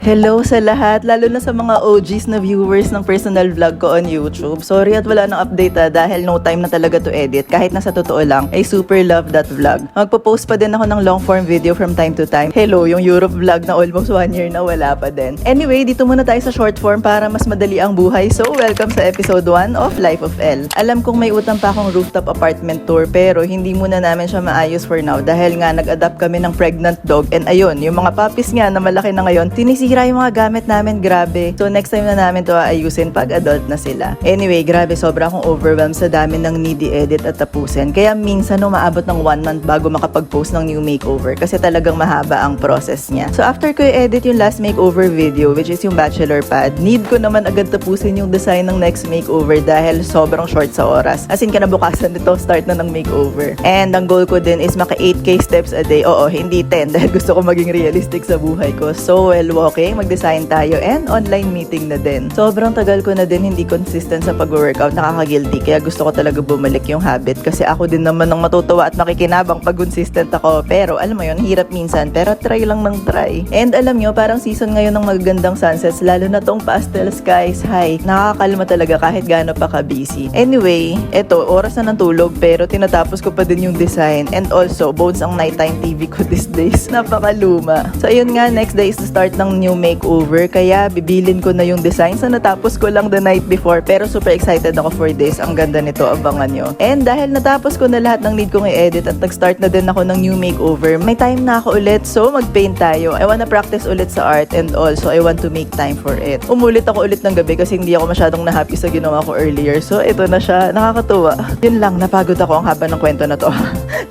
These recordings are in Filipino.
Hello sa lahat, lalo na sa mga OGs na viewers ng personal vlog ko on YouTube. Sorry at wala nang update dahil no time na talaga to edit. Kahit na sa totoo lang, I super love that vlog. Magpo-post pa din ako ng long form video from time to time. Hello, yung Europe vlog na almost 1 year na wala pa din. Anyway, dito muna tayo sa short form para mas madali ang buhay. So, welcome sa episode 1 of Life of L. Alam kong may utang pa akong rooftop apartment tour pero hindi muna namin siya maayos for now dahil nga nag-adapt kami ng pregnant dog and ayun, yung mga puppies nga na malaki na ngayon, sinisira yung mga gamit namin, grabe. So next time na namin to aayusin pag adult na sila. Anyway, grabe, sobra akong overwhelmed sa dami ng needy edit at tapusin. Kaya minsan umaabot ng 1 month bago makapag-post ng new makeover kasi talagang mahaba ang process niya. So after ko i-edit yung last makeover video, which is yung bachelor pad, need ko naman agad tapusin yung design ng next makeover dahil sobrang short sa oras. As in, kinabukasan nito, start na ng makeover. And ang goal ko din is maka 8K steps a day. Oo, hindi 10 dahil gusto ko maging realistic sa buhay ko. So while walking, mag-design tayo and online meeting na din. Sobrang tagal ko na din hindi consistent sa pag-workout, nakaka-guilty. Kaya gusto ko talaga bumalik yung habit kasi ako din naman ang matutuwa at makikinabang pag consistent ako. Pero alam mo yun, hirap minsan pero try lang ng try. And alam nyo, parang season ngayon ng magagandang sunsets, lalo na tong pastel skies. Hi, nakakalma talaga kahit gaano pa ka-busy. Anyway, eto, oras na ng tulog pero tinatapos ko pa din yung design. And also, bones ang nighttime TV ko these days. Napakaluma. So ayun nga, next day is the start ng new makeover. Kaya bibilin ko na yung design sa natapos ko lang the night before. Pero super excited ako for this. Ang ganda nito, abangan nyo. And dahil natapos ko na lahat ng need kong i-edit at nag-start na din ako ng new makeover, may time na ako ulit. So mag-paint tayo. I wanna practice ulit sa art and also I want to make time for it. Umulit ako ulit ng gabi kasi hindi ako masyadong na-happy sa ginawa ko earlier. So ito na siya. Nakakatuwa. Yun lang, napagod ako ang haba ng kwento na to.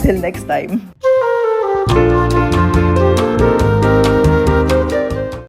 Till next time.